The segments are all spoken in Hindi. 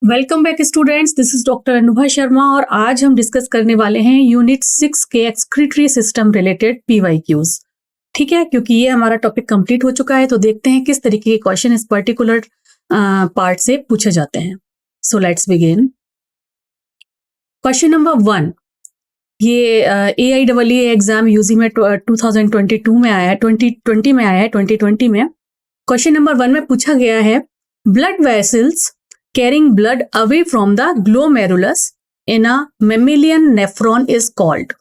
Welcome back students, this is doctor Anubha Sharma और आज हम डिस्कस करने वाले हैं यूनिट 6 के एक्सक्रीटरी सिस्टम रिलेटेड पीवाईक्यूज। ठीक है, क्योंकि ये हमारा टॉपिक कंप्लीट हो चुका है तो देखते हैं किस तरीके के क्वेश्चन इस पर्टिकुलर पार्ट से पूछे जाते हैं। So let's begin. Question number 1, ये AIEE एग्जाम यूजी में 2022 में आया है, 2020 में आया है, 2020 में। क्वेश्चन नंबर 1 में पूछा गया है blood vessels carrying blood away from the glomerulus in a mammalian nephron is called।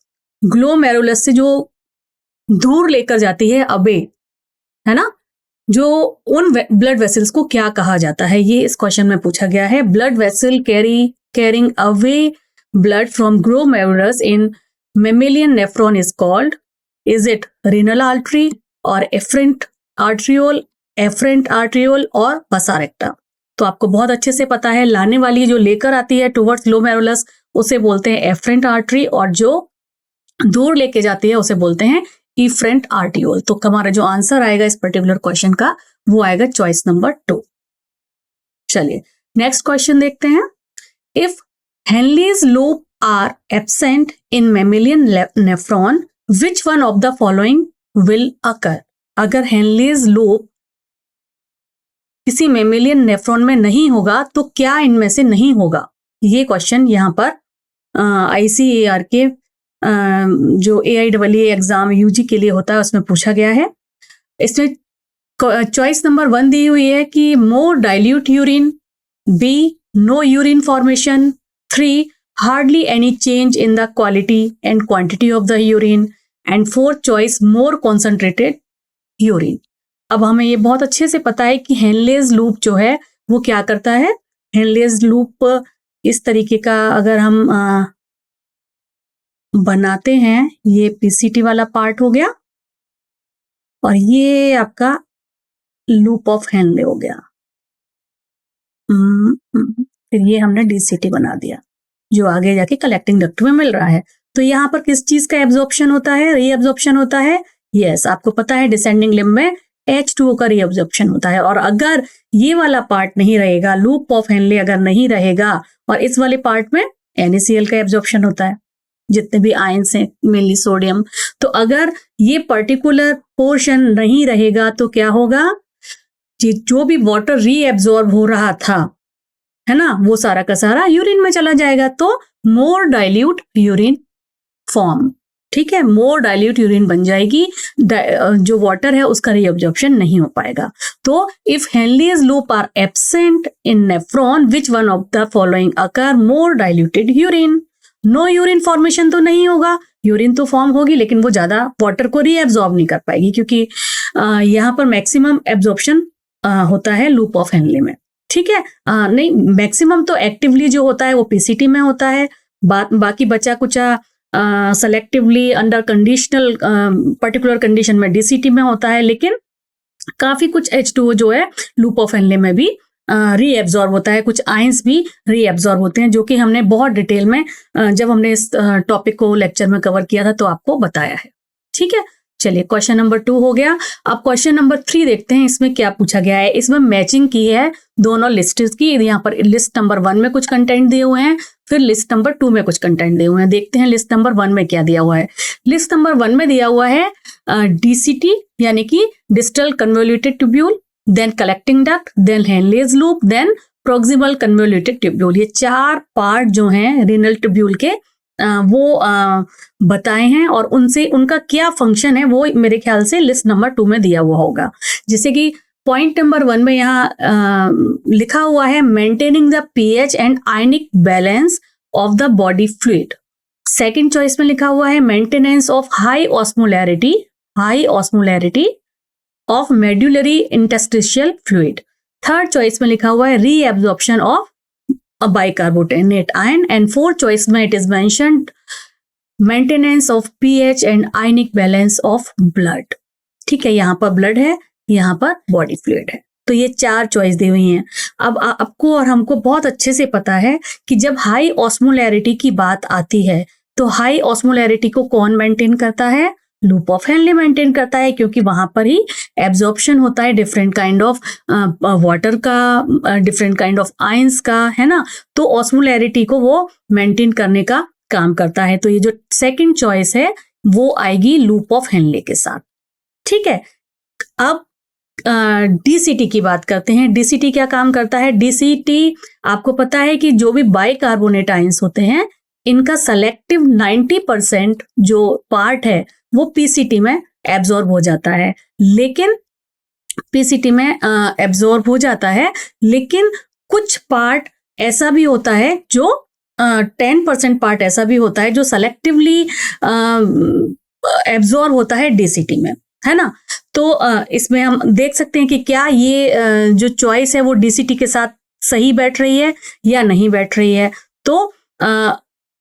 glomerulus से जो दूर लेकर जाती है अबे, है ना, जो उन ब्लड वेसल्स को क्या कहा जाता है, ये इस क्वेश्चन में पूछा गया है। Blood vessel carrying away blood from glomerulus in mammalian nephron is called, is it renal artery or afferent arteriole और vasa recta। तो आपको बहुत अच्छे से पता है, लाने वाली जो लेकर आती है टुवर्ड्स ग्लोमेरुलस उसे बोलते हैं एफरेंट आर्टरी और जो दूर लेके जाती है उसे बोलते हैं इफरेंट आर्टियोल। तो हमारा जो आंसर आएगा इस पर्टिकुलर क्वेश्चन का वो आएगा चॉइस नंबर 2। चलिए नेक्स्ट क्वेश्चन देखते हैं। If Henle's loop are absent in mammalian nephron which one of the following will occur. अगर हेनलीज लूप किसी मैमेलियन नेफ्रॉन में नहीं होगा तो क्या इनमें से नहीं होगा, ये क्वेश्चन यहाँ पर ICAR के जो AIEE एग्जाम यूजी के लिए होता है उसमें पूछा गया है। इसमें चॉइस नंबर 1 दी हुई है कि more dilute urine, B no urine formation, 3 hardly any change in the quality and quantity of the urine, and 4th choice more concentrated urine. अब हमें ये बहुत अच्छे से पता है कि हेनलेज लूप जो है वो क्या करता है। हेनलेज लूप इस तरीके का अगर हम बनाते हैं, ये PCT वाला पार्ट हो गया और ये आपका लूप ऑफ हेनले हो गया। फिर ये हमने DCT बना दिया जो आगे जाके कलेक्टिंग डक्ट में मिल रहा है। तो यहाँ पर किस चीज का एब्जॉर्प्शन होता है, रीअब्जॉर्प्शन होता है। यस, आपको पता है डिसेंडिंग लिम्ब में H2O का रीअब्जॉर्प्शन होता है। और अगर ये वाला पार्ट नहीं रहेगा, लूप ऑफ हेनले अगर नहीं रहेगा और इस वाले पार्ट में NaCl का एब्जॉर्प्शन होता है, जितने भी आयंस हैं मेनली सोडियम। तो अगर ये पर्टिकुलर पोर्शन नहीं रहेगा तो क्या होगा, जो भी वाटर रीएब्जॉर्ब हो रहा था, है ना, वो सारा का सारा यूरिन में चला जाएगा। तो मोर डाइल्यूट यूरिन फॉर्म, ठीक है, मोर डाइल्यूट यूरिन बन जाएगी, जो वाटर है उसका रीअब्जॉर्प्शन नहीं हो पाएगा। तो if Henle's loop are absent in nephron which one of the following occur more diluted urine. No urine formation तो नहीं होगा, यूरिन तो फॉर्म होगी लेकिन वो ज्यादा वाटर को रीएब्जॉर्ब नहीं कर पाएगी, क्योंकि यहाँ पर मैक्सिमम एब्जॉर्प्शन होता है लूप ऑफ हेनले में। ठीक है, नहीं, मैक्सिमम तो एक्टिवली जो होता है वो PCT में होता है, बाकी बचा कुचा selectively under conditional particular condition में DCT में होता है। लेकिन काफी कुछ H2O जो है लूप ऑफ हेनले में भी रीएब्जॉर्ब होता है, कुछ आयंस भी रीएब्जॉर्ब होते हैं, जो कि हमने बहुत डिटेल में जब हमने इस टॉपिक को लेक्चर में कवर किया था तो आपको बताया है। ठीक है, चलिए क्वेश्चन नंबर 2 हो गया। अब क्वेश्चन नंबर 3 देखते हैं, इसमें क्या पूछा गया है। इसमें मैचिंग की है दोनों लिस्ट की। यहाँ पर लिस्ट नंबर 1 में कुछ कंटेंट दिए हुए हैं, फिर लिस्ट नंबर 2 में कुछ कंटेंट दिए हुए हैं। देखते हैं लिस्ट नंबर 1 में क्या दिया हुआ है। लिस्ट नंबर 1 में दिया हुआ है DCT यानी कि distal convoluted tubule, then collecting duct, then Henle's loop, then proximal convoluted tubule. ये 4 पार्ट जो हैं रीनल ट्यूब्यूल के वो बताए हैं और उनसे उनका क्या फंक्शन है वो मेरे ख्याल से लिस्ट नंबर 2 में दिया हुआ होगा। जैसे कि पॉइंट नंबर 1 में यहाँ लिखा हुआ है maintaining the pH and ionic balance of the body fluid. Second choice में लिखा हुआ है maintenance of high osmolarity of medullary interstitial fluid. Third choice में लिखा हुआ है reabsorption of a bicarbonate ion, and fourth choice में it is mentioned maintenance of pH and ionic balance of blood। ठीक है, यहाँ पर ब्लड है, यहाँ पर बॉडी फ्लूइड है। तो ये 4 चॉइस दी हुई हैं। अब आपको और हमको बहुत अच्छे से पता है कि जब हाई ऑस्मोलैरिटी की बात आती है तो हाई ऑस्मोलैरिटी को कौन मेंटेन करता है, लूप ऑफ हेनले मेंटेन करता है, क्योंकि वहां पर ही एब्जॉर्प्शन होता है डिफरेंट काइंड ऑफ वाटर का, डिफरेंट काइंड ऑफ आयंस का, है ना। तो ऑस्मोलैरिटी को वो मेंटेन करने का काम करता है। तो ये जो सेकंड चॉइस है वो आएगी लूप ऑफ हेनले के साथ। ठीक है, अब डीसीटी की बात करते हैं। डीसीटी क्या काम करता है? डीसीटी आपको पता है कि जो भी बाइकार्बोनेट आयंस होते हैं इनका सेलेक्टिव 90% जो पार्ट है वो पीसीटी में एब्जॉर्ब हो जाता है। लेकिन पीसीटी में एब्जॉर्ब हो जाता है, लेकिन कुछ पार्ट ऐसा भी होता है जो 10% पार्ट ऐसा भी होता है जो सेलेक्टिवली एब्जॉर्ब होता है डीसीटी में, है ना। तो इसमें हम देख सकते हैं कि क्या ये जो चॉइस है वो डीसीटी के साथ सही बैठ रही है या नहीं बैठ रही है। तो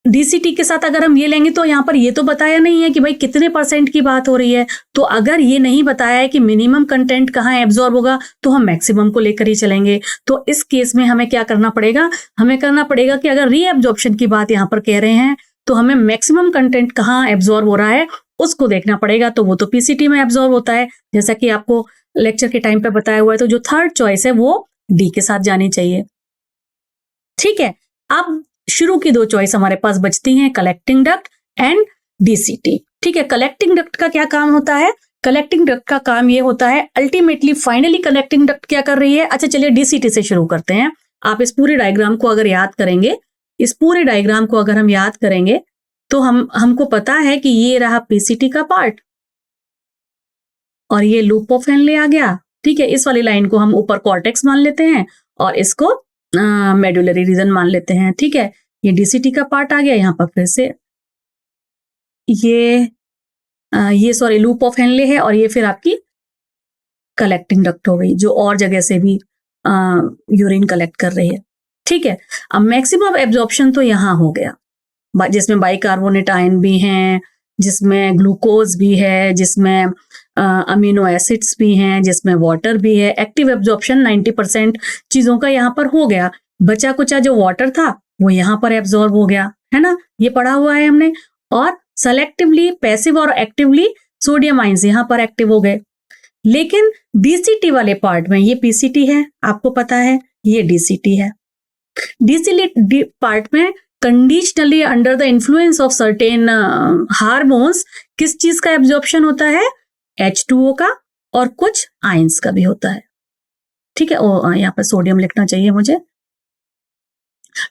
डीसीटी के साथ अगर हम ये लेंगे तो यहाँ पर ये तो बताया नहीं है कि भाई कितने परसेंट की बात हो रही है। तो अगर ये नहीं बताया है कि मिनिमम कंटेंट कहाँ एब्जॉर्ब होगा तो हम मैक्सिमम को लेकर ही चलेंगे। तो इस केस में हमें क्या करना पड़ेगा? हमें करना पड़ेगा कि अगर रीएब्जॉर्प्शन की बात यहाँ पर कह रहे हैं तो हमें मैक्सिमम कंटेंट कहाँ एब्जॉर्ब हो रहा है उसको देखना पड़ेगा। तो वो तो पीसीटी में एब्जॉर्ब होता है, जैसा कि आपको लेक्चर के टाइम पे बताया हुआ है। तो जो थर्ड चॉइस है वो डी के साथ जानी चाहिए। ठीक है, अब शुरू की दो चॉइस हमारे पास बचती हैं, कलेक्टिंग डक्ट एंड डीसीटी। ठीक है, कलेक्टिंग डक्ट का क्या काम होता है? कलेक्टिंग डक्ट का काम ये होता है, अल्टीमेटली फाइनली कलेक्टिंग डक्ट क्या कर रही है? अच्छा चलिए डीसीटी से शुरू करते हैं। आप इस पूरे डायग्राम को अगर याद करेंगे, इस पूरे डायग्राम को अगर हम याद करेंगे तो हमको पता है कि ये रहा पीसीटी का पार्ट और ये लूप ऑफ हेनले आ गया। ठीक है, इस वाली लाइन को हम ऊपर कॉर्टेक्स मान लेते हैं और इसको मेडुलरी रीजन मान लेते हैं। ठीक है, ये डीसीटी का पार्ट आ गया। यहाँ पर फिर से ये सॉरी लूप ऑफ हेनले है और ये फिर आपकी कलेक्टिंग डक्ट हो गई जो और जगह से भी यूरिन कलेक्ट कर रही है। ठीक है, अब मैक्सिमम एब्जॉर्प्शन तो यहाँ हो गया, जिसमें बाइकार्बोनेट आयन भी हैं, जिसमें ग्लूकोज भी है, जिसमें अमीनो एसिड्स भी हैं, जिसमें वाटर भी है। एक्टिव एब्जॉर्प्शन 90% चीजों का यहाँ पर हो गया। बचा कुचा जो वाटर था वो यहाँ पर एब्जॉर्ब हो गया, है ना, ये पढ़ा हुआ है हमने। और सेलेक्टिवली पैसिव और एक्टिवली सोडियम आयंस यहाँ पर एक्टिव हो गए। लेकिन डीसीटी वाले पार्ट में ये पीसीटी है, आपको पता है, ये डीसीटी है। डीसीटी पार्ट में conditionally under the influence of certain hormones किस चीज का एब्जॉर्प्शन होता है? H2O का और कुछ आयंस का भी होता है। ठीक है, और यहाँ पर सोडियम लिखना चाहिए मुझे।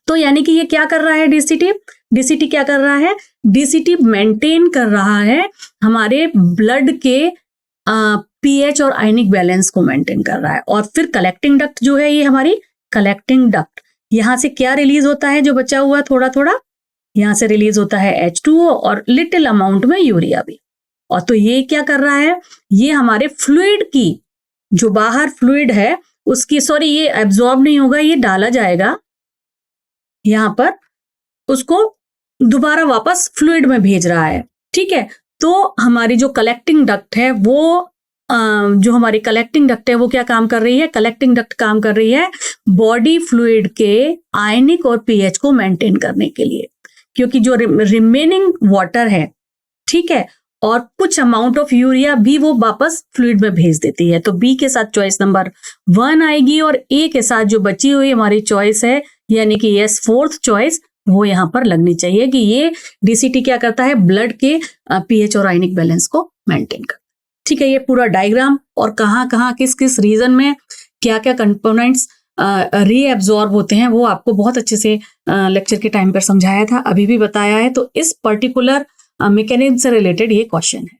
तो यानी कि ये क्या कर रहा है डीसीटी? डीसीटी क्या कर रहा है? डीसीटी मेंटेन कर रहा है हमारे ब्लड के पीएच और आयनिक बैलेंस को मेंटेन कर रहा है। और फिर कलेक्टिंग डक्ट जो है ये हमारी कलेक्टिंग डक्ट, यहां से क्या रिलीज होता है जो बचा हुआ थोड़ा थोड़ा? यहां से रिलीज होता है H2O और लिटिल अमाउंट में यूरिया भी। और तो ये क्या कर रहा है? ये हमारे फ्लूइड की जो बाहर फ्लूइड है उसकी, सॉरी ये एब्जॉर्ब नहीं होगा, ये डाला जाएगा यहां पर, उसको दोबारा वापस फ्लूइड में भेज रहा है। ठीक है, तो हमारी जो कलेक्टिंग डक्ट है वो जो हमारी कलेक्टिंग डक्ट है वो क्या काम कर रही है? कलेक्टिंग डक्ट काम कर रही है बॉडी फ्लूइड के आयनिक और पीएच को मेंटेन करने के लिए, क्योंकि जो रिमेनिंग वाटर है, ठीक है, और कुछ अमाउंट ऑफ यूरिया भी वो वापस फ्लूइड में भेज देती है। तो बी के साथ चॉइस नंबर 1 आएगी और ए के साथ जो बची हुई हमारी चॉइस है यानी कि यस फोर्थ चॉइस वो यहां पर लगनी चाहिए कि ये डीसीटी क्या करता है? ब्लड के पीएच और आयनिक बैलेंस को मेंटेन करता है। ठीक है, ये पूरा डायग्राम और कहाँ कहाँ किस किस रीजन में क्या क्या कंपोनेंट्स रीएब्जॉर्ब होते हैं वो आपको बहुत अच्छे से लेक्चर के टाइम पर समझाया था, अभी भी बताया है। तो इस पर्टिकुलर मैकेनिज्म से रिलेटेड ये क्वेश्चन है।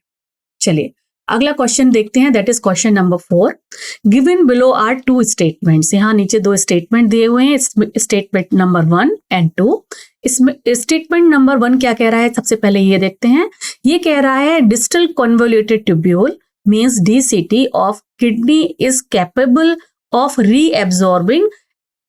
चलिए अगला क्वेश्चन देखते हैं, that is question number 4। Given below are 2 statements. यहाँ नीचे 2 स्टेटमेंट दिए हुए हैं, स्टेटमेंट नंबर 1 एंड 2। इसमें स्टेटमेंट नंबर 1 क्या कह रहा है? सबसे पहले ये देखते हैं। ये कह रहा है distal convoluted tubule means DCT of kidney is capable of reabsorbing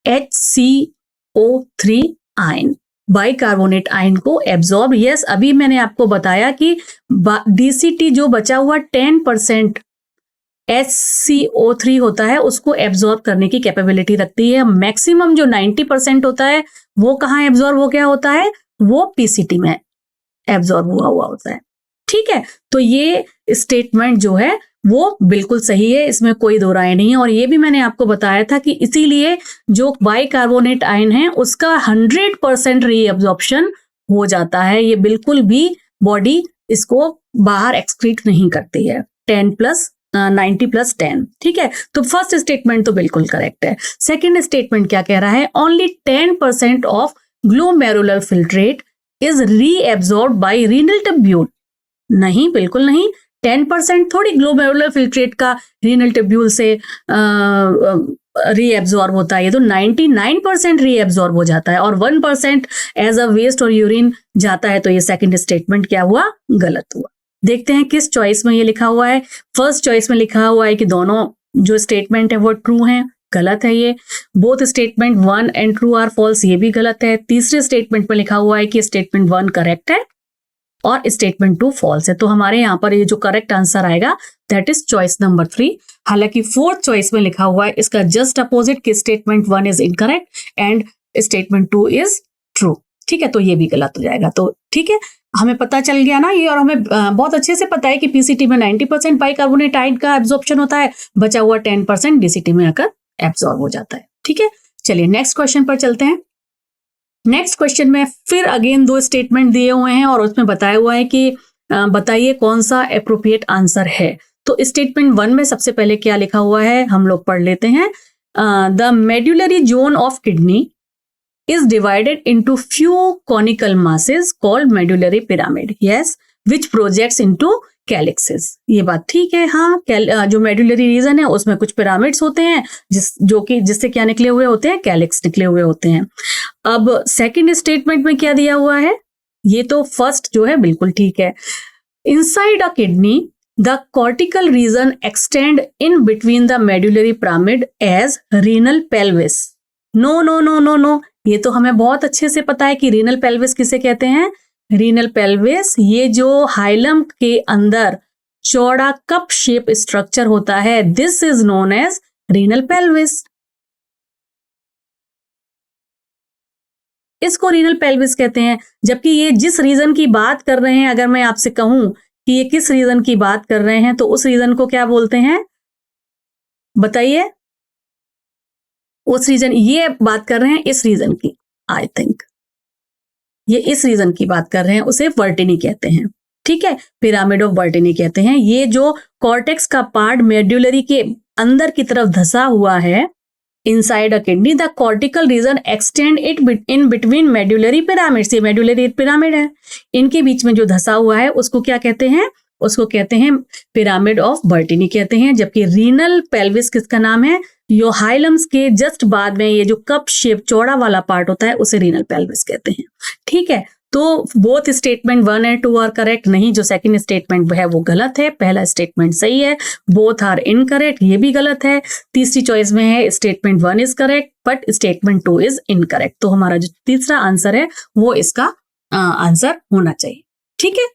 HCO3 ion, bicarbonate ion को एब्जॉर्ब। यस, अभी मैंने आपको बताया कि डीसीटी जो बचा हुआ 10% HCO3 होता है उसको एब्जॉर्ब करने की कैपेबिलिटी रखती है। मैक्सिमम जो 90% होता है वो कहाँ एब्जॉर्ब हो गया होता है? वो पीसीटी में एब्जॉर्ब हुआ होता है। ठीक है, तो ये स्टेटमेंट जो है वो बिल्कुल सही है, इसमें कोई दो राय नहीं है। और ये भी मैंने आपको बताया था कि इसीलिए जो बाइकार्बोनेट आयन है उसका 100% रीअब्जॉर्प्शन हो जाता है, ये बिल्कुल भी बॉडी इसको बाहर एक्सक्रीट नहीं करती है। 90+10, ठीक है। तो फर्स्ट स्टेटमेंट तो बिल्कुल करेक्ट है। सेकेंड स्टेटमेंट क्या कह रहा है, only 10% of glomerular filtrate is reabsorbed by renal tubule. नहीं, बिल्कुल नहीं, 10% थोड़ी ग्लोमेरुलर फिल्ट्रेट का रीनल ट्यूब्यूल से रीएब्सॉर्ब होता है, ये तो 99% रीएब्सॉर्ब हो जाता है और 1% एज अ वेस्ट और यूरिन जाता है। तो ये सेकंड स्टेटमेंट क्या हुआ, गलत हुआ। देखते हैं किस चॉइस में ये लिखा हुआ है। फर्स्ट चॉइस में लिखा हुआ है कि दोनों जो स्टेटमेंट है वो ट्रू हैं, गलत है ये। Both statement 1 and true are false, ये भी गलत है। तीसरे स्टेटमेंट में लिखा हुआ है कि स्टेटमेंट 1 करेक्ट है और स्टेटमेंट 2 फॉल्स है। तो हमारे यहाँ पर ये जो करेक्ट आंसर आएगा दैट इज चॉइस नंबर 3। हालांकि फोर्थ चॉइस में लिखा हुआ है इसका जस्ट अपोजिट कि statement 1 is incorrect and statement 2 is true, ठीक है, तो ये भी गलत हो जाएगा। तो ठीक है, हमें पता चल गया ना ये, और हमें बहुत अच्छे से पता है कि पीसीटी में 90% बाइकार्बोनेट आयन का एब्जॉर्प्शन होता है, बचा हुआ 10% डीसीटी में आकर एब्जॉर्ब हो जाता है, ठीक है। चलिए नेक्स्ट क्वेश्चन पर चलते हैं। नेक्स्ट क्वेश्चन में फिर अगेन 2 स्टेटमेंट दिए हुए हैं और उसमें बताया हुआ है कि बताइए कौन सा एप्रोप्रिएट आंसर है। तो स्टेटमेंट 1 में सबसे पहले क्या लिखा हुआ है हम लोग पढ़ लेते हैं। The medullary zone of kidney is divided into few conical masses called medullary pyramid, yes, which projects into calyxes। ये बात ठीक है, हाँ, जो मेडुलरी रीजन है उसमें कुछ पिरामिड्स होते हैं जिससे क्या निकले हुए होते हैं, कैलिक्स निकले हुए होते हैं। अब सेकंड स्टेटमेंट में क्या दिया हुआ है, ये तो फर्स्ट जो है बिल्कुल ठीक है। Inside a kidney the cortical region extend in between the medullary pyramid as renal pelvis. No no no no no, ये तो हमें बहुत अच्छे से पता है कि रीनल पेल्विस किसे कहते हैं। रीनल पेल्विस ये जो हाइलम के अंदर चौड़ा कप शेप स्ट्रक्चर होता है, this is known as renal pelvis. इसको रीनल पेल्विस कहते हैं। जबकि ये जिस रीजन की बात कर रहे हैं, अगर मैं आपसे कहूं कि ये किस रीजन की बात कर रहे हैं तो उस रीजन को क्या बोलते हैं, बताइए। उस रीजन, ये बात कर रहे हैं इस रीजन की, आई थिंक ये इस रीजन की बात कर रहे हैं, उसे वर्टिनी कहते हैं, ठीक है, पिरामिड ऑफ वर्टिनी कहते हैं। ये जो कॉर्टेक्स का पार्ट मेड्युलरी के अंदर की तरफ धसा हुआ है, inside a kidney the cortical region extend it in between medullary pyramids. ये मेड्युलरी पिरामिड है, इनके बीच में जो धसा हुआ है उसको क्या कहते हैं, उसको कहते हैं पिरामिड ऑफ वर्टिनी कहते हैं। जबकि रीनल पेल्विस किसका नाम है, यो हाइलम्स के जस्ट बाद में ये जो कप शेप चौड़ा वाला पार्ट होता है उसे रीनल पेल्विस कहते हैं, ठीक है। तो both statement 1 and 2 are correct, नहीं जो सेकंड स्टेटमेंट है वो गलत है, पहला स्टेटमेंट सही है। बोथ आर इनकरेक्ट, ये भी गलत है। तीसरी चॉइस में है statement 1 is correct but statement 2 is incorrect. तो हमारा जो तीसरा आंसर है वो इसका आंसर होना चाहिए, ठीक है,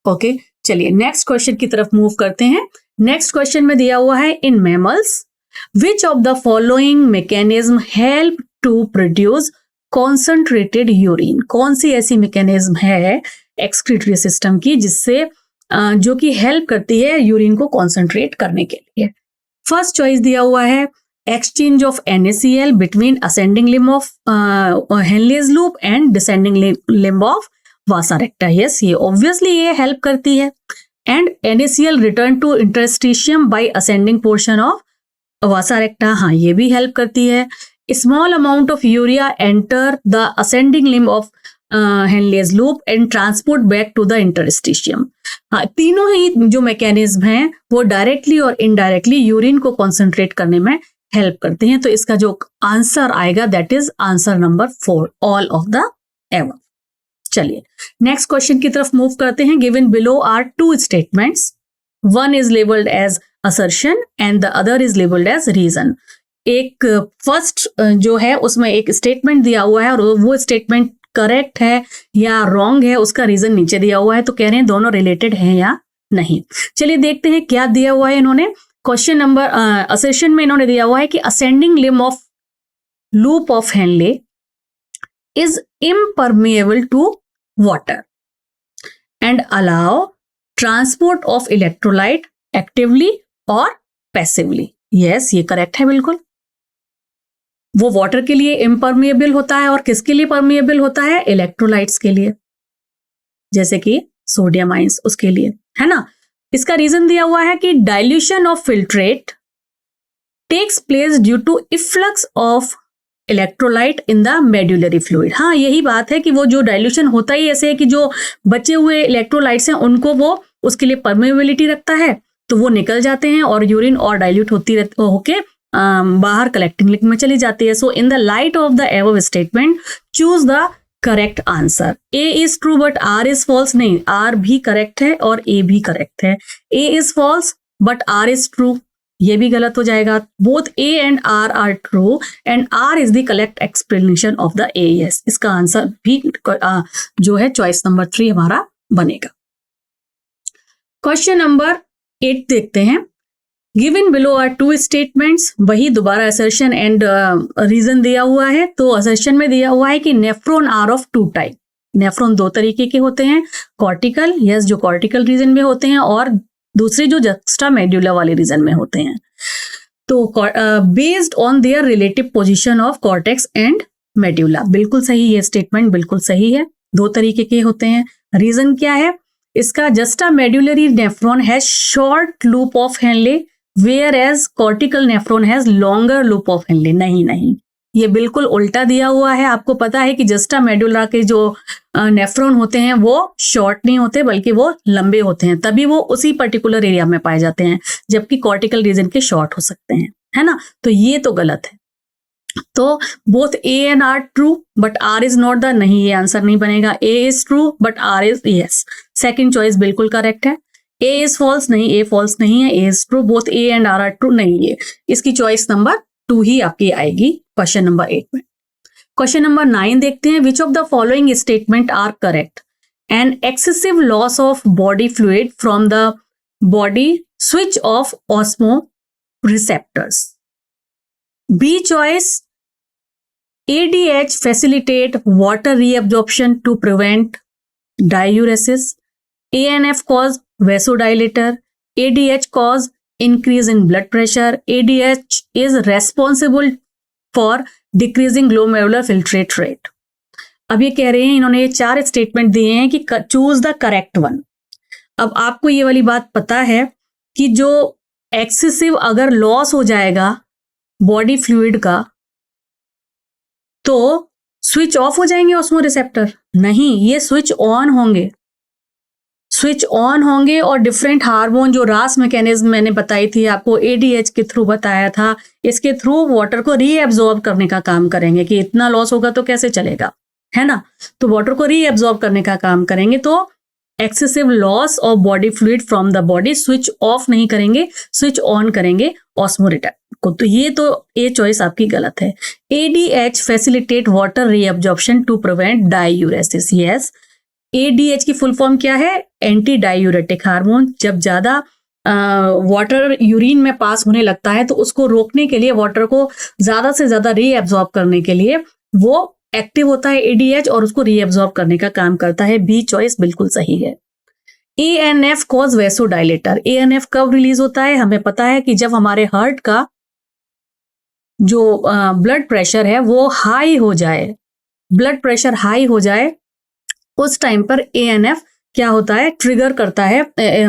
ओके। चलिए नेक्स्ट क्वेश्चन की तरफ मूव करते हैं। नेक्स्ट क्वेश्चन में दिया हुआ है, in mammals which of the following mechanism help to produce concentrated urine। कौन सी ऐसी मैकेनिज्म है एक्सक्रीटरी सिस्टम की जिससे जो कि हेल्प करती है यूरिन को कॉन्सेंट्रेट करने के लिए। फर्स्ट चॉइस दिया हुआ है exchange of NaCl between ascending limb of Henle's loop and descending limb of vasa recta. Yes, ये ऑब्वियसली ये हेल्प करती है। And NaCl return to interstitium by ascending portion of vasa recta, हाँ ये भी हेल्प करती है। Small amount of urea enter the ascending limb of Henle's loop and transport back to the interstitium. हाँ, तीनों ही जो मैकेनिज्म हैं वो डायरेक्टली और इनडायरेक्टली यूरिन को कॉन्सेंट्रेट करने में हेल्प करते हैं। तो इसका जो आंसर आएगा that is answer number 4, all of the above. चलिए नेक्स्ट क्वेश्चन की तरफ मूव करते हैं। Given below are 2 statements, one is labelled as assertion and the other is labeled as reason। एक फर्स्ट जो है उसमें एक स्टेटमेंट दिया हुआ है और वो स्टेटमेंट करेक्ट है या रॉन्ग है उसका रीजन नीचे दिया हुआ है। तो कह रहे हैं दोनों रिलेटेड हैं या नहीं। चलिए देखते हैं क्या दिया हुआ है इन्होंने। क्वेश्चन नंबर असर्शन में इन्होंने दिया हुआ है कि ascending limb of loop of Henle is impermeable to water and allow transport of electrolyte actively or passively. Yes, ये करेक्ट है बिल्कुल। वो वाटर के लिए इम्परमिएबल होता है और किसके लिए परमिएबल होता है? इलेक्ट्रोलाइट्स के लिए, जैसे कि सोडियम आयंस, उसके लिए, है ना। इसका रीजन दिया हुआ है कि dilution of filtrate takes place due to efflux of electrolyte in the medullary fluid. हाँ, यही बात है कि वो जो डाइल्यूशन होता ही ऐसे है कि जो बचे हुए इलेक्ट्रोलाइट्स हैं उनको वो उसके लिए परमेबिलिटी रखता है, तो वो निकल जाते हैं और यूरिन और डाइल्यूट होती होके बाहर कलेक्टिंग लिंक में चली जाती है। So in the light of the above statement choose the correct answer. A is true but R is false. नहीं, आर भी करेक्ट है और ए भी करेक्ट है। A is false but R is true, ये भी गलत हो जाएगा। Both A and R true and R is the correct explanation of the A. Yes, इसका आंसर भी जो है चॉइस नंबर 3 हमारा बनेगा। क्वेश्चन नंबर 8 देखते हैं। Given below are 2 statements. वही दोबारा असर्शन एंड रीजन दिया हुआ है। तो असर्शन में दिया हुआ है कि nephron are of 2 type. Nephron 2 तरीके के होते हैं, कॉर्टिकल, यस, जो कॉर्टिकल रीजन में होते हैं, और दूसरे जो जस्टा मेड्यूला वाले रीजन में होते हैं। तो based on their relative position of cortex and medulla. बिल्कुल सही, ये स्टेटमेंट बिल्कुल सही है। 2 तरीके के होते हैं। रीजन क्या है इसका? Juxta medullary nephron has short loop of Henle whereas cortical nephron has longer loop of Henle. नहीं, ये बिल्कुल उल्टा दिया हुआ है। आपको पता है कि जस्टा मेडुला के जो नेफ्रॉन होते हैं वो शॉर्ट नहीं होते बल्कि वो लंबे होते हैं, तभी वो उसी पर्टिकुलर एरिया में पाए जाते हैं, जबकि कॉर्टिकल रीजन के शॉर्ट हो सकते हैं, है ना। तो ये तो गलत है। तो both A and R true but R is not the. नहीं, ये आंसर नहीं बनेगा। A is true but R is, yes, second choice बिल्कुल करेक्ट है। ए इज फॉल्स, नहीं, ए फॉल्स नहीं है। A is true, both A and R true, नहीं, ये इसकी चॉइस नंबर 2 ही आपकी आएगी क्वेश्चन नंबर 8 में। क्वेश्चन नंबर 9 देखते हैं। Which of the following statement are correct? An excessive loss of body fluid from the body switch off osmoreceptors. B choice, ADH facilitate water reabsorption to prevent diuresis. ANF cause vasodilator. ADH cause increase in blood pressure. ADH is responsible for decreasing glomerular filtrate rate. अब ये कह रहे हैं, इन्होंने ये 4 स्टेटमेंट दिए हैं कि चूज द करेक्ट वन। अब आपको ये वाली बात पता है कि जो एक्सेसिव अगर लॉस हो जाएगा बॉडी फ्लूइड का तो स्विच ऑफ हो जाएंगे ऑस्मो रिसेप्टर? नहीं, ये स्विच ऑन होंगे। स्विच ऑन होंगे और डिफरेंट हार्मोन जो रास मैकेनिज्म मैंने बताई थी आपको, ADH के थ्रू बताया था, इसके थ्रू वाटर को रीएब्जॉर्ब करने का काम करेंगे कि इतना लॉस होगा तो कैसे चलेगा, है ना। तो वाटर को रीएब्जॉर्ब करने का काम करेंगे। तो excessive loss of body fluid from the body, switch of नहीं करेंगे, स्विच ऑन करेंगे ऑस्मोरिसेप्टर को। तो ये तो ए चॉइस आपकी गलत है। ADH facilitate water reabsorption to prevent diuresis. Yes, ADH की फुल फॉर्म क्या है? Anti diuretic hormone. जब ज्यादा वाटर यूरिन में पास होने लगता है तो उसको रोकने के लिए, वाटर को ज्यादा से ज्यादा रीअब्जॉर्ब करने के लिए वो एक्टिव होता है ADH और उसको रीअब्जॉर्ब करने का काम करता है। बी चॉइस बिल्कुल सही है। ANF cause vasodilator. ANF कब रिलीज होता है? हमें पता है कि जब हमारे हार्ट का जो ब्लड प्रेशर है वो हाई हो जाए, ब्लड प्रेशर हाई हो जाए, उस टाइम पर ANF क्या होता है? ट्रिगर करता है,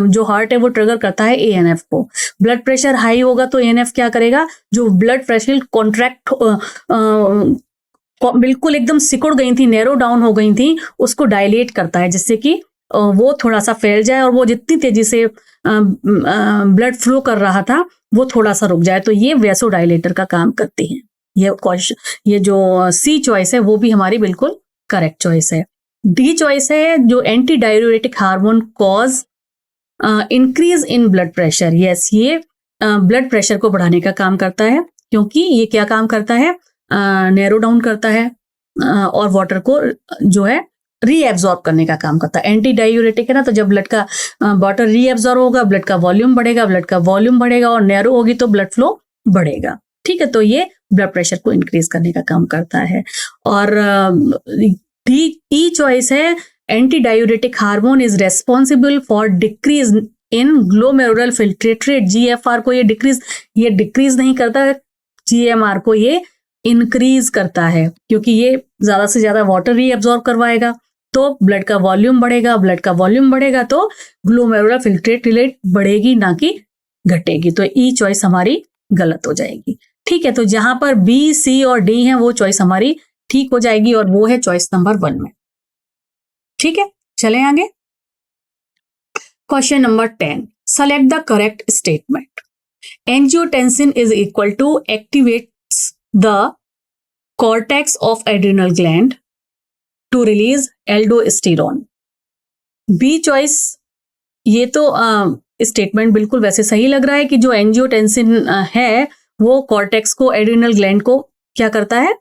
जो हार्ट है वो ट्रिगर करता है ANF को। ब्लड प्रेशर हाई होगा तो ANF क्या करेगा? जो ब्लड प्रेशर कॉन्ट्रैक्ट बिल्कुल एकदम सिकुड़ गई थी, नैरो डाउन हो गई थी, उसको डायलेट करता है जिससे कि वो थोड़ा सा फैल जाए और वो जितनी तेजी से ब्लड फ्लो कर रहा था वो थोड़ा सा रुक जाए। तो ये वेसोडाइलेटर का काम करती है। ये जो सी चॉइस है वो भी हमारी बिल्कुल करेक्ट चॉइस है। डी चॉइस है जो anti diuretic hormone cause increase in blood pressure. Yes, ये ब्लड प्रेशर को बढ़ाने का काम करता है, क्योंकि ये क्या काम करता है? नैरो डाउन करता है और वाटर को जो है रीएब्जॉर्ब करने का काम करता है। एंटी डायूरेटिक है ना, तो जब ब्लड का वाटर रीएब्जॉर्ब होगा, ब्लड का वॉल्यूम बढ़ेगा, ब्लड का वॉल्यूम बढ़ेगा और नैरो होगी तो ब्लड फ्लो बढ़ेगा। ठीक है, तो ये ब्लड प्रेशर को इंक्रीज करने का काम करता है। और डी चॉइस है anti diuretic hormone is responsible for decrease in glomerular filtrate rate. GFR को ये डिक्रीज नहीं करता, GMR को ये इंक्रीज करता है, क्योंकि ये ज्यादा से ज्यादा वाटर ही एब्जॉर्ब करवाएगा, तो ब्लड का वॉल्यूम बढ़ेगा, ब्लड का वॉल्यूम बढ़ेगा तो ग्लोमेरुलर फिल्ट्रेट रेट बढ़ेगी, ना कि घटेगी। तो ई चॉइस हमारी गलत हो जाएगी। ठीक है, तो जहां पर बी, सी और डी है वो चॉइस हमारी ठीक हो जाएगी, और वो है चॉइस नंबर 1 में। ठीक है, चलें आगे। Question number 10, select the correct statement. Angiotensin is equal to activates the cortex of adrenal gland to release aldosterone. B choice, ये तो स्टेटमेंट बिल्कुल वैसे सही लग रहा है कि जो एंजियोटेंसिन है वो कॉर्टेक्स को, एड्रिनल ग्लैंड को क्या करता है,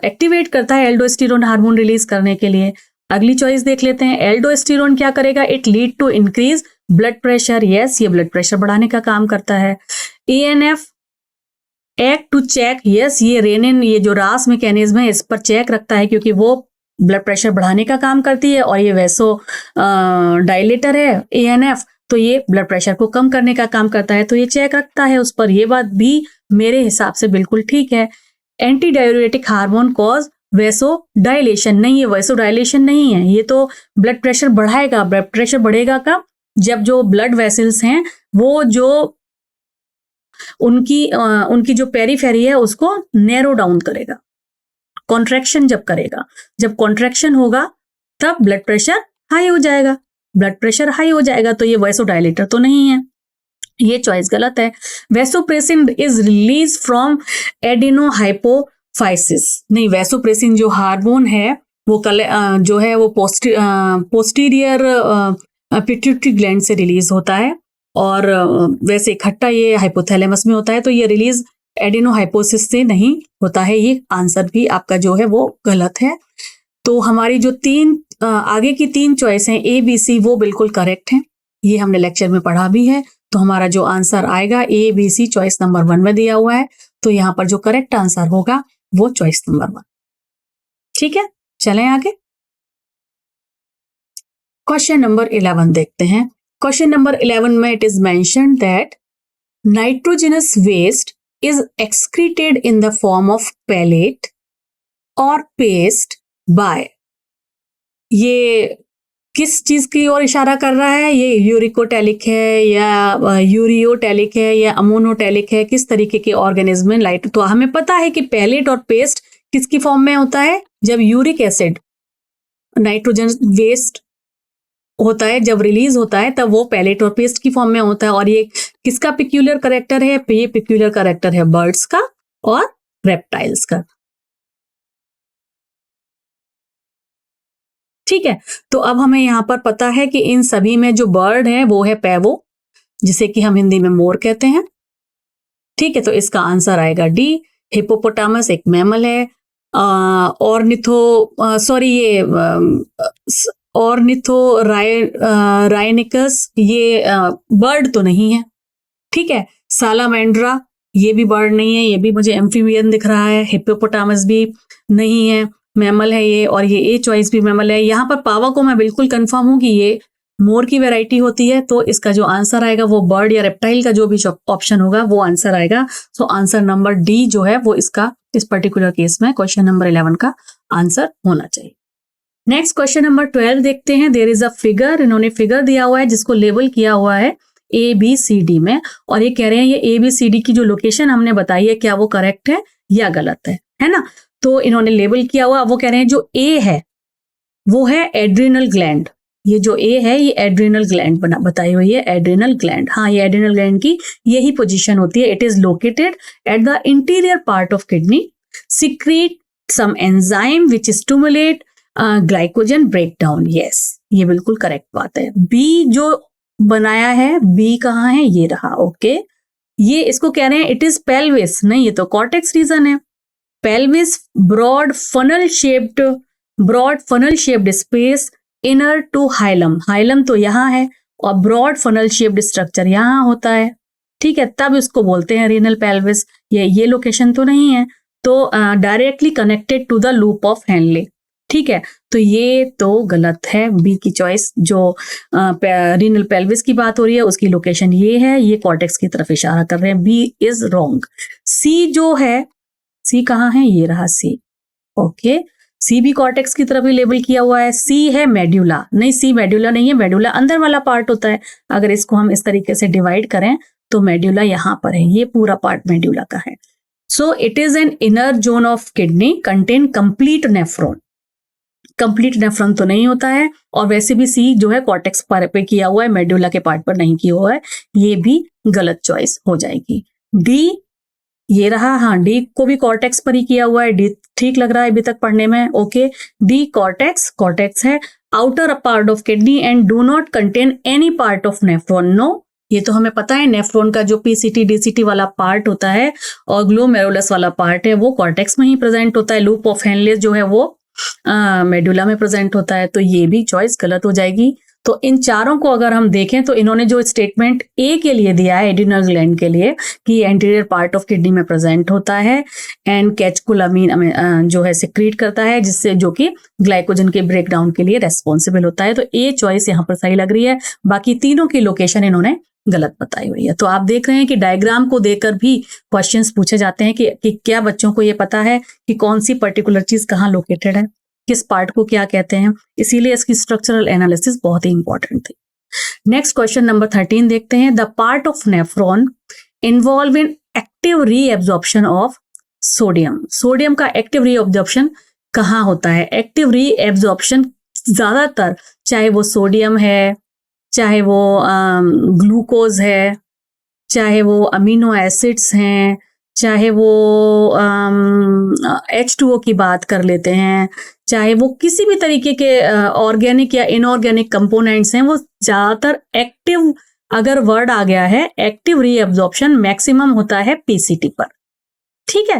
एक्टिवेट करता है एल्डोस्टेरोन हार्मोन रिलीज करने के लिए। अगली चॉइस देख लेते हैं। एल्डोस्टेरोन क्या करेगा, it lead to increase blood pressure. Yes, ये ब्लड प्रेशर बढ़ाने का काम करता है। ANF act to check, yes, ये रेनिन, ये जो रास मैकेनिज्म है इस पर चेक रखता है, क्योंकि वो ब्लड प्रेशर बढ़ाने का काम करती है, और ये वैसो डायलेटर है ANF, तो ये ब्लड प्रेशर को कम करने का काम करता है, तो ये चेक रखता है उस पर। ये बात भी मेरे हिसाब से बिल्कुल ठीक है। Anti diuretic hormone cause vaso dilation, नहीं, ये वैसो डायलेशन नहीं है, ये तो ब्लड प्रेशर बढ़ाएगा। ब्लड प्रेशर बढ़ेगा कब, जब जो ब्लड वेसल्स हैं वो जो उनकी जो पेरीफेरी है उसको नैरो डाउन करेगा, कॉन्ट्रैक्शन जब करेगा। जब कॉन्ट्रैक्शन होगा तब ब्लड प्रेशर हाई हो जाएगा, ब्लड प्रेशर हाई हो जाएगा, तो ये वैसोडायलेटर तो नहीं है, ये चॉइस गलत है। वैसोप्रेसिन इज रिलीज फ्रॉम एडिनोहाइपोफाइसिस, नहीं, वैसोप्रेसिन जो हार्मोन है वो जो है वो पोस्टीरियर पिट्यूटरी ग्लैंड से रिलीज होता है, और वैसे इकट्ठा ये हाइपोथैलेमस में होता है, तो ये रिलीज एडिनोहाइपोसिस से नहीं होता है। ये आंसर भी आपका जो है वो गलत है। तो हमारी जो आगे की 3 चॉइस हैं ABC, वो बिल्कुल करेक्ट हैं, ये हमने लेक्चर में पढ़ा भी है। तो हमारा जो आंसर आएगा ABC चॉइस नंबर 1 में दिया हुआ है, तो यहाँ पर जो करेक्ट आंसर होगा वो चॉइस नंबर 1। ठीक है, चलें आगे। क्वेश्चन नंबर 11 देखते हैं। क्वेश्चन नंबर 11 में it is mentioned that nitrogenous waste is excreted in the form of pellet or paste by, ये किस चीज की ओर इशारा कर रहा है, ये यूरिकोटैलिक है या यूरियोटैलिक है या अमोनोटैलिक है, किस तरीके के ऑर्गेनिज्म में लाइट। तो हमें पता है कि पैलेट और पेस्ट किसकी फॉर्म में होता है, जब यूरिक एसिड नाइट्रोजन वेस्ट होता है, जब रिलीज होता है तब वो पैलेट और पेस्ट की फॉर्म में होता है। और ये किसका पिक्यूलियर करेक्टर है, ये पिक्यूलियर करेक्टर है बर्ड्स का और रेप्टाइल्स का। ठीक है, तो अब हमें यहां पर पता है कि इन सभी में जो बर्ड है वो है पैवो, जिसे कि हम हिंदी में मोर कहते हैं। ठीक है, तो इसका आंसर आएगा डी। हिप्पोपोटामस एक मैमल है, ऑर्निथोरायनिकस ये बर्ड तो नहीं है। ठीक है, सालामेंड्रा ये भी बर्ड नहीं है, ये भी मुझे एम्फीबियन दिख रहा है। हिप्पोपोटामस भी नहीं है, मैमल है ये, और ये ए चॉइस भी मैमल है। यहाँ पर पावा को मैं बिल्कुल कंफर्म हूं कि ये मोर की वैरायटी होती है, तो इसका जो आंसर आएगा वो बर्ड या रेप्टाइल का जो भी ऑप्शन होगा वो आंसर आएगा। सो आंसर नंबर डी जो है वो इसका इस पर्टिकुलर केस में क्वेश्चन नंबर 11 का आंसर होना चाहिए। नेक्स्ट क्वेश्चन नंबर 12 देखते हैं। देयर इज अ फिगर, इन्होंने फिगर दिया हुआ है जिसको लेबल किया हुआ है ABCD में, और ये कह रहे हैं ये ABCD की जो लोकेशन हमने बताई है क्या वो करेक्ट है या गलत है ना। तो इन्होंने लेबल किया हुआ, वो कह रहे हैं जो A है वो है एड्रिनल ग्लैंड, ये जो A है ये एड्रिनल ग्लैंड बताई हुई है, एड्रिनल ग्लैंड। हाँ, ये एड्रिनल ग्लैंड की यही पोजीशन होती है। It is located at the interior part of kidney, secrete some enzyme which stimulate glycogen breakdown. Yes, ये बिल्कुल करेक्ट बात है। बी जो बनाया है, बी कहाँ है, ये रहा। ओके, ये इसको कह रहे हैं इट इज पेल्विस, नहीं, ये तो कॉर्टेक्स रीजन है। Pelvis broad funnel shaped space inner to hilum, hilum तो यहाँ है और ब्रॉड फनल शेप्ड स्ट्रक्चर यहाँ होता है। ठीक है, तब इसको बोलते हैं रीनल पेल्विस। ये लोकेशन तो नहीं है, तो directly connected to the loop of Henle. ठीक है, तो ये तो गलत है, बी की चॉइस। जो रीनल पेल्विस की बात हो रही है उसकी लोकेशन ये है, ये कॉर्टेक्स की तरफ इशारा कर रहे हैं, बी इज रॉन्ग। सी जो है, सी कहाँ है, ये रहा सी। ओके, सी भी कॉर्टेक्स की तरफ ही लेबल किया हुआ है। सी है मेड्यूला, नहीं सी मेड्यूला नहीं है, मेड्यूला अंदर वाला पार्ट होता है। अगर इसको हम इस तरीके से डिवाइड करें तो मेड्यूला यहाँ पर है, ये पूरा पार्ट मेड्यूला का है। So it is an inner zone of kidney contain complete nephron. Complete nephron तो नहीं होता है, और वैसे भी सी जो है कॉर्टेक्स पर पे किया हुआ है, मेड्यूला के पार्ट पर नहीं किया हुआ है, ये भी गलत चॉइस हो जाएगी। डी ये रहा, हाँ डी को भी कॉर्टेक्स पर ही किया हुआ है, डी ठीक लग रहा है अभी तक पढ़ने में। ओके, डी कॉर्टेक्स, कॉर्टेक्स है outer part of kidney and do not contain any part of nephron. No, ये तो हमें पता है, नेफ्रॉन का जो पीसीटी डीसीटी वाला पार्ट होता है और ग्लोमेरुलस वाला पार्ट है वो कॉर्टेक्स में ही प्रेजेंट होता है। लूप ऑफ हेनले जो है वो मेडुला में प्रेजेंट होता है, तो ये भी चॉइस गलत हो जाएगी। तो इन चारों को अगर हम देखें तो इन्होंने जो स्टेटमेंट ए के लिए दिया है एड्रिनल ग्लैंड के लिए कि एंटीरियर पार्ट ऑफ किडनी में प्रेजेंट होता है एंड कैचकुलामीन जो है सिक्रीट करता है, जिससे जो कि ग्लाइकोजन के ब्रेकडाउन के लिए रेस्पॉन्सिबल होता है, तो ए चॉइस यहाँ पर सही लग रही है। बाकी तीनों की लोकेशन इन्होंने गलत बताई हुई है। तो आप देख रहे हैं कि डायग्राम को देखकर भी क्वेश्चंस पूछे जाते हैं कि क्या बच्चों को ये पता है कि कौन सी पर्टिकुलर चीज कहाँ लोकेटेड है, किस पार्ट को क्या कहते हैं, इसीलिए इसकी स्ट्रक्चरल एनालिसिस बहुत ही इंपॉर्टेंट थी। नेक्स्ट क्वेश्चन नंबर 13 देखते हैं। The part of nephron involve in active reabsorption of sodium. Sodium का एक्टिव रीएब्जॉर्प्शन कहाँ होता है? एक्टिव रीएब्जॉर्प्शन ज्यादातर चाहे वो सोडियम है, चाहे वो ग्लूकोज है, चाहे वो अमीनो एसिड्स हैं, चाहे वो H2O की बात कर लेते हैं, चाहे वो किसी भी तरीके के ऑर्गेनिक या इनऑर्गेनिक कंपोनेंट्स हैं, वो ज्यादातर एक्टिव, अगर वर्ड आ गया है एक्टिव रीएब्जॉर्प्शन मैक्सिमम होता है पीसीटी पर। ठीक है,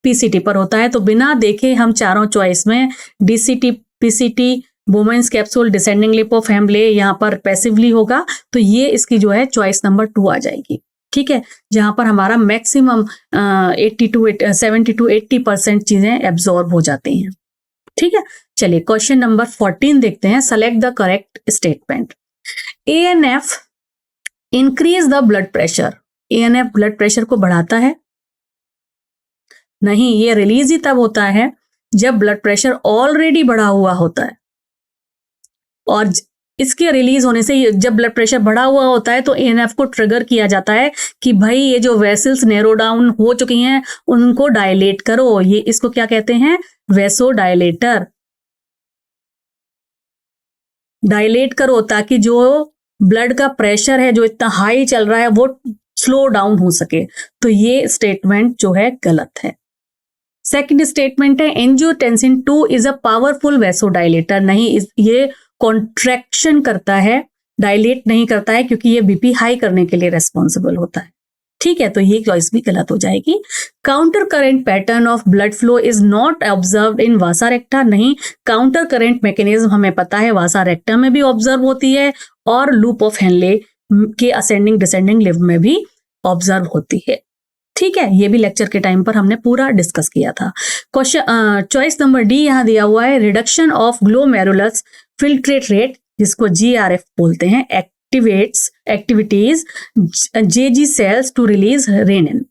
पीसीटी पर होता है। तो बिना देखे हम चारों चॉइस में DCT, PCT, Bowman's capsule, descending limb of Henle यहाँ पर पैसिवली होगा, तो ये इसकी जो है चॉइस नंबर 2 आ जाएगी। ठीक है, जहां पर हमारा मैक्सिमम 70 to 80% चीजें एब्जॉर्ब हो जाती हैं। ठीक है, चलिए क्वेश्चन नंबर 14 देखते हैं। Select the correct statement. ANF increase the blood pressure. ANF blood pressure को बढ़ाता है? नहीं, ये रिलीज ही तब होता है जब ब्लड प्रेशर ऑलरेडी बढ़ा हुआ होता है, और इसके रिलीज होने से जब ब्लड प्रेशर बढ़ा हुआ होता है तो ANF को ट्रिगर किया जाता है कि भाई ये जो वेसल्स नैरो डाउन हो चुकी हैं उनको डायलेट करो। ये इसको क्या कहते हैं? वेसो डायलेटर। डायलेट करो ताकि जो ब्लड का प्रेशर है जो इतना हाई चल रहा है वो स्लो डाउन हो सके। तो ये स्टेटमेंट जो है गलत है। सेकंड स्टेटमेंट है angiotensin 2 is a powerful vasodilator. नहीं, ये कॉन्ट्रैक्शन करता है, डायलेट नहीं करता है, क्योंकि ये बीपी हाई करने के लिए रेस्पॉन्सिबल होता है। ठीक है, तो ये चॉइस भी गलत हो जाएगी। Counter current pattern of blood flow is not observed in वासा रेक्टा। नहीं, काउंटर करेंट मैकेनिज्म हमें पता है वासा रेक्टा में भी ऑब्जर्व होती है और लूप ऑफ हेनले के असेंडिंग डिसेंडिंग लिव में भी ऑब्जर्व होती है। ठीक है, ये भी लेक्चर के टाइम पर हमने पूरा डिस्कस किया था। क्वेश्चन चॉइस नंबर डी यहाँ दिया हुआ है। Reduction of glomerulus filtrate rate, जिसको GRF बोलते हैं, activities JG cells to release renin.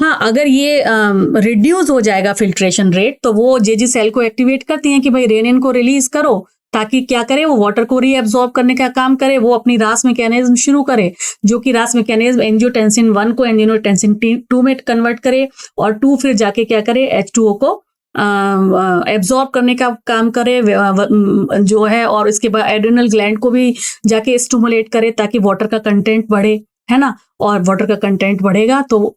हाँ, अगर ये रिड्यूस हो जाएगा फिल्ट्रेशन रेट तो वो JG सेल को एक्टिवेट करती हैं कि भाई रेनिन को रिलीज करो, ताकि क्या करे, वो वाटर को रीअब्सॉर्ब करने का काम करे, वो अपनी रास मैकेनिज्म शुरू करे, जो कि रास मैकेनिज्म एंजियोटेंसिन 1 को एंजियोटेंसिन 2 में कन्वर्ट करे, और 2 फिर जाके क्या करे, H2O को एब्जॉर्ब करने का काम करे जो है, और इसके बाद एड्रिनल ग्लैंड को भी जाके स्टिमुलेट करे ताकि वाटर का कंटेंट बढ़े, है ना। और वाटर का कंटेंट बढ़ेगा तो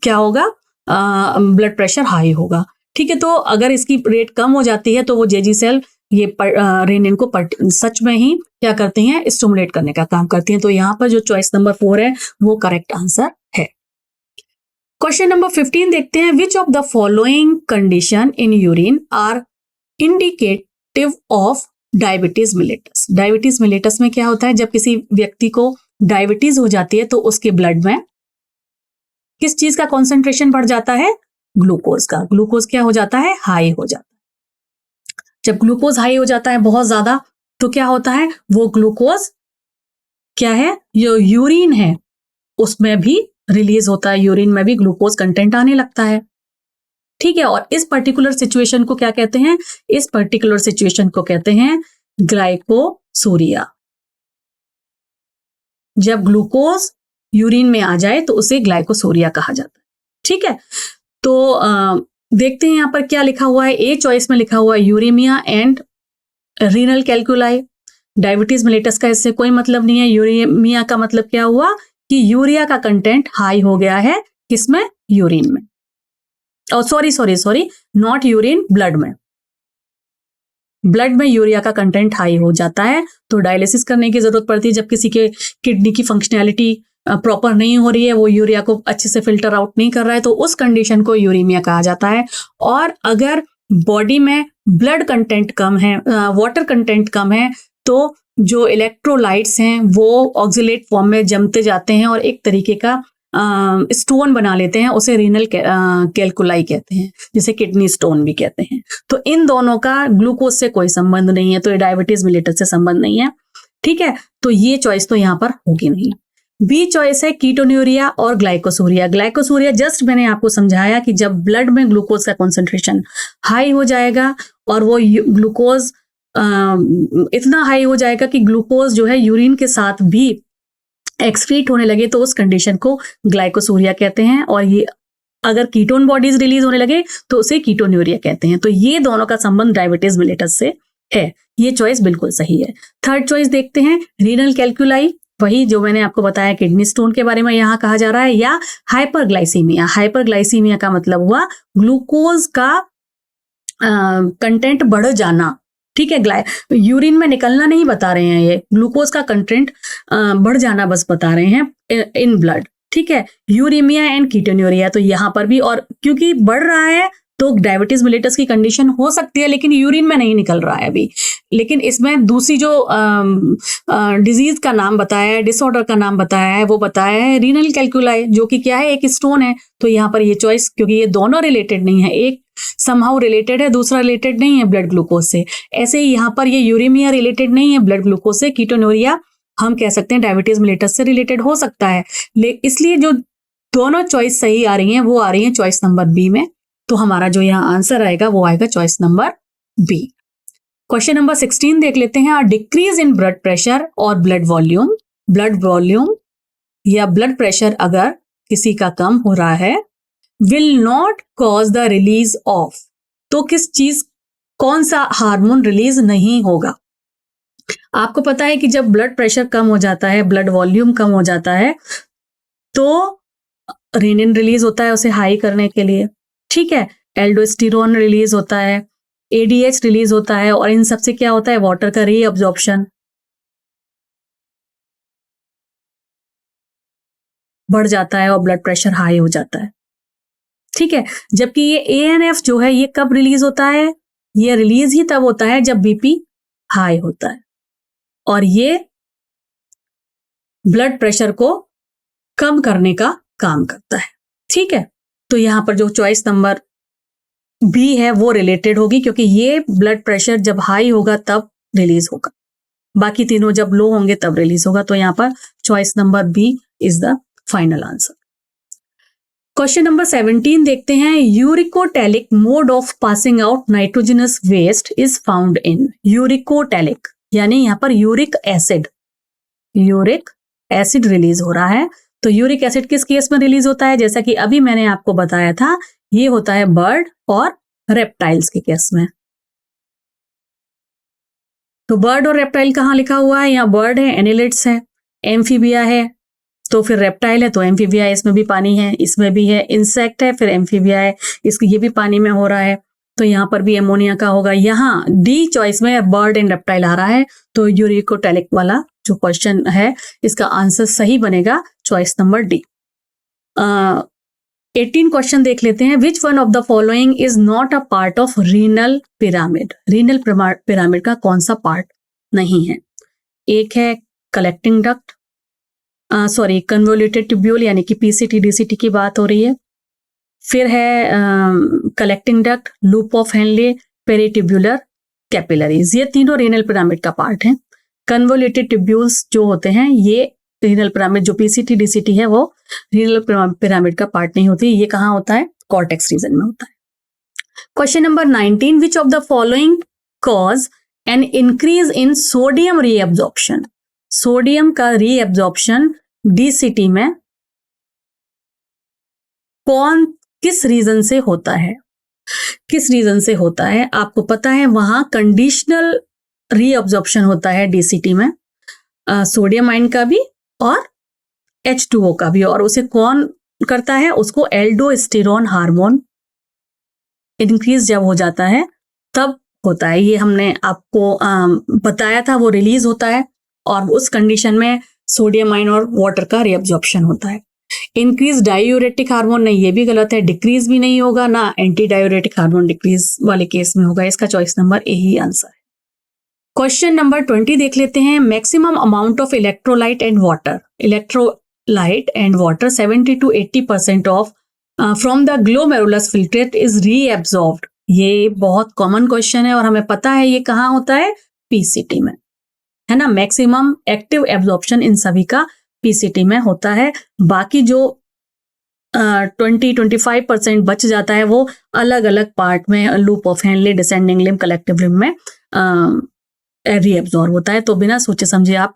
क्या होगा, ब्लड प्रेशर हाई होगा। ठीक है, तो अगर इसकी रेट कम हो जाती है तो वो JG सेल ये रेनिन को सच में ही क्या करती हैं, स्टिमुलेट करने का काम करती हैं। तो यहाँ पर जो चॉइस नंबर 4 है वो करेक्ट आंसर है। क्वेश्चन नंबर 15 देखते हैं। Which of the following condition in urine are indicative of diabetes mellitus. Diabetes mellitus में क्या होता है, जब किसी व्यक्ति को डायबिटीज हो जाती है तो उसके ब्लड में किस चीज का कॉन्सेंट्रेशन बढ़ जाता है, ग्लूकोज का। ग्लूकोज क्या हो जाता है, हाई हो जाता है। जब ग्लूकोज हाई हो जाता है बहुत ज्यादा तो क्या होता है, वो ग्लूकोज क्या है, जो यूरिन है उसमें भी रिलीज होता है, यूरिन में भी ग्लूकोज कंटेंट आने लगता है। ठीक है, और इस पर्टिकुलर सिचुएशन को क्या कहते हैं, इस पर्टिकुलर सिचुएशन को कहते हैं ग्लाइकोसूरिया। जब ग्लूकोज यूरिन में आ जाए तो उसे ग्लाइकोसूरिया कहा जाता है। ठीक है, तो देखते हैं यहाँ पर क्या लिखा हुआ है। ए चॉइस में लिखा हुआ है uremia and renal calculi. Diabetes mellitus का इससे कोई मतलब नहीं है। यूरेमिया का मतलब क्या हुआ कि यूरिया का कंटेंट हाई हो गया है, किसमें, यूरिन में। और सॉरी नॉट यूरिन, ब्लड में। ब्लड में यूरिया का कंटेंट हाई हो जाता है तो डायलिसिस करने की जरूरत पड़ती है। जब किसी के किडनी की फंक्शनैलिटी प्रॉपर नहीं हो रही है, वो यूरिया को अच्छे से फिल्टर आउट नहीं कर रहा है, तो उस कंडीशन को यूरेमिया कहा जाता है। और अगर बॉडी में ब्लड कंटेंट कम है, वाटर कंटेंट कम है, तो जो इलेक्ट्रोलाइट्स हैं वो ऑक्सिलेट फॉर्म में जमते जाते हैं और एक तरीके का स्टोन बना लेते हैं, उसे रीनल कैल्कुलाई कहते हैं, जिसे किडनी स्टोन भी कहते हैं। तो इन दोनों का ग्लूकोज से कोई संबंध नहीं है, तो ये डायबिटीज मिलेटस से संबंध नहीं है। ठीक है, तो ये चॉइस तो यहाँ पर होगी नहीं। बी चॉइस है कीटोन्यूरिया और ग्लाइकोसूरिया। ग्लाइकोसूरिया जस्ट मैंने आपको समझाया कि जब ब्लड में ग्लूकोज का कॉन्सेंट्रेशन हाई हो जाएगा और वो ग्लूकोज इतना हाई हो जाएगा कि ग्लूकोज जो है यूरिन के साथ भी एक्सक्रीट होने लगे, तो उस कंडीशन को ग्लाइकोसूरिया कहते हैं। और ये अगर कीटोन बॉडीज रिलीज होने लगे तो उसे कीटोन्यूरिया कहते हैं। तो ये दोनों का संबंध डायबिटीज मिलेटस से है। ये चॉइस बिल्कुल सही है। थर्ड चॉइस देखते हैं, रीनल कैल्कुलाई, वही जो मैंने आपको बताया किडनी स्टोन के बारे में यहाँ कहा जा रहा है, या हाइपरग्लाइसीमिया। हाइपरग्लाइसीमिया का मतलब हुआ ग्लूकोज का कंटेंट बढ़ जाना। ठीक है, यूरिन में निकलना नहीं बता रहे हैं, ये ग्लूकोज का कंटेंट बढ़ जाना बस बता रहे हैं इन ब्लड। ठीक है, यूरेमिया एंड कीटोन्यूरिया, तो यहाँ पर भी, और क्योंकि बढ़ रहा है तो डायबिटीज मिलेटस की कंडीशन हो सकती है, लेकिन यूरिन में नहीं निकल रहा है अभी। लेकिन इसमें दूसरी जो डिजीज का नाम बताया है, डिसऑर्डर का नाम बताया है, वो बताया है रीनल कैल्कुलाई, जो कि क्या है, एक स्टोन है। तो यहाँ पर ये चॉइस, क्योंकि ये दोनों रिलेटेड नहीं है, एक समहाउ रिलेटेड है, दूसरा रिलेटेड नहीं है ब्लड ग्लूकोज से। ऐसे ही यहाँ पर ये यूरेमिया रिलेटेड नहीं है ब्लड ग्लूकोज से, कीटोन्यूरिया हम कह सकते हैं डायबिटीज मिलेटस से रिलेटेड हो सकता है। इसलिए जो दोनों चॉइस सही आ रही हैं वो आ रही हैं चॉइस नंबर बी में। तो हमारा जो यहाँ आंसर आएगा वो आएगा choice number B. Question number 16 देख लेते हैं। डिक्रीज इन ब्लड प्रेशर और ब्लड वॉल्यूम या ब्लड प्रेशर अगर किसी का कम हो रहा है, will not cause the release of, तो किस चीज, कौन सा हार्मोन रिलीज नहीं होगा। आपको पता है कि जब ब्लड प्रेशर कम हो जाता है, ब्लड वॉल्यूम कम हो जाता है, तो रेनिन रिलीज होता है उसे हाई करने के लिए। ठीक है, एल्डोस्टेरोन रिलीज होता है, एडीएच रिलीज होता है, और इन सबसे क्या होता है, वाटर का रीअब्जॉर्प्शन बढ़ जाता है और ब्लड प्रेशर हाई हो जाता है। ठीक है, जबकि ये एएनएफ जो है ये कब रिलीज होता है, ये रिलीज ही तब होता है जब बीपी हाई होता है, और ये ब्लड प्रेशर को कम करने का काम करता है। ठीक है, तो यहां पर जो चॉइस नंबर बी है वो रिलेटेड होगी, क्योंकि ये ब्लड प्रेशर जब हाई होगा तब रिलीज होगा, बाकी तीनों जब लो होंगे तब रिलीज होगा। तो यहां पर choice number B is the final answer. Question number 17 देखते हैं। Uricotelic mode of passing out nitrogenous waste is found in. Uricotelic यानी यहां पर यूरिक एसिड रिलीज हो रहा है। तो यूरिक एसिड किस केस में रिलीज होता है, जैसा कि अभी मैंने आपको बताया था, ये होता है बर्ड और रेप्टाइल्स के केस में। तो बर्ड और रेप्टाइल कहाँ लिखा हुआ है, यहाँ बर्ड है, एनिलिड्स है, एम्फीबिया है, तो फिर रेप्टाइल है तो एम्फीबिया है, इसमें भी पानी है, इसमें भी है, इंसेक्ट है, फिर एम्फीबिया है, इसकी ये भी पानी में हो रहा है, तो यहाँ पर भी एमोनिया का होगा। यहाँ डी चॉइस में बर्ड एंड रेप्टाइल आ रहा है, तो यूरिकोटैलिक वाला जो क्वेश्चन है इसका आंसर सही बनेगा चॉइस नंबर डी। 18 क्वेश्चन देख लेते हैं। विच one of the following is not a part of renal pyramid. Renal pyramid का कौन सा पार्ट नहीं है। एक है कलेक्टिंग डक्ट, कन्वोल्यूटेड ट्यूब्यूल यानी कि पीसीटी डीसीटी की बात हो रही है। फिर है collecting duct, loop of Henle, peritubular capillaries, ये तीनों रीनल पिरामिड का पार्ट है। कन्वोल्यूटेड ट्यूब्यूल्स जो होते हैं ये रीनल पिरामिड, जो पीसीटी डीसीटी है वो रीनल पिरामिड का पार्ट नहीं होती, ये कहाँ होता है, कॉर्टेक्स रीजन में होता है। Question number 19, which of the following cause an increase in sodium reabsorption. Sodium का रीएब्जॉर्प्शन डीसीटी में किस रीजन से होता है, किस रीजन से होता है? आपको पता है वहां कंडीशनल रीअब्जॉर्प्शन होता है डीसीटी में, सोडियम आयन का भी और H2O का भी, और उसे कौन करता है, उसको एल्डोस्टेरोन हार्मोन इंक्रीज जब हो जाता है तब होता है। ये हमने आपको बताया था, वो रिलीज होता है और उस कंडीशन में सोडियम आयन और वाटर का रीअब्जॉर्प्शन होता है। इंक्रीज डायूरेटिक हार्मोन नहीं, ये भी गलत है, डिक्रीज भी नहीं होगा, ना एंटी डायूरेटिक हार्मोन डिक्रीज वाले केस में होगा। इसका चॉइस नंबर ए ही आंसर है। क्वेश्चन नंबर 20 देख लेते हैं। Maximum amount of electrolyte and water, electrolyte and water 70 to 80% of from the glomerulus filtrate is reabsorbed. ये बहुत कॉमन क्वेश्चन है और हमें पता है ये कहाँ होता है, पीसीटी में, है ना। मैक्सिमम एक्टिव एब्जॉर्प्शन इन सभी का पीसीटी में होता है। बाकी जो 20-25% बच जाता है वो अलग अलग पार्ट में, loop of Henley, descending limb, collective limb में रीएब्सॉर्ब होता है। तो बिना सोचे समझे आप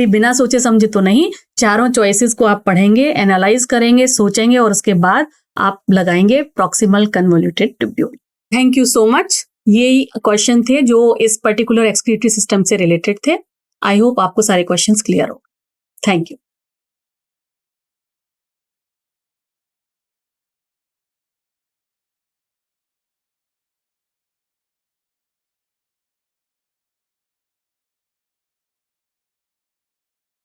बिना सोचे समझे तो नहीं, चारों चॉइसेस को आप पढ़ेंगे, एनालाइज करेंगे, सोचेंगे और उसके बाद आप लगाएंगे proximal convoluted tubule. Thank you so much. ये क्वेश्चन थे जो इस पर्टिकुलर एक्सक्रीटरी सिस्टम से रिलेटेड थे। आई होप आपको सारे क्वेश्चंस क्लियर हो। Thank you.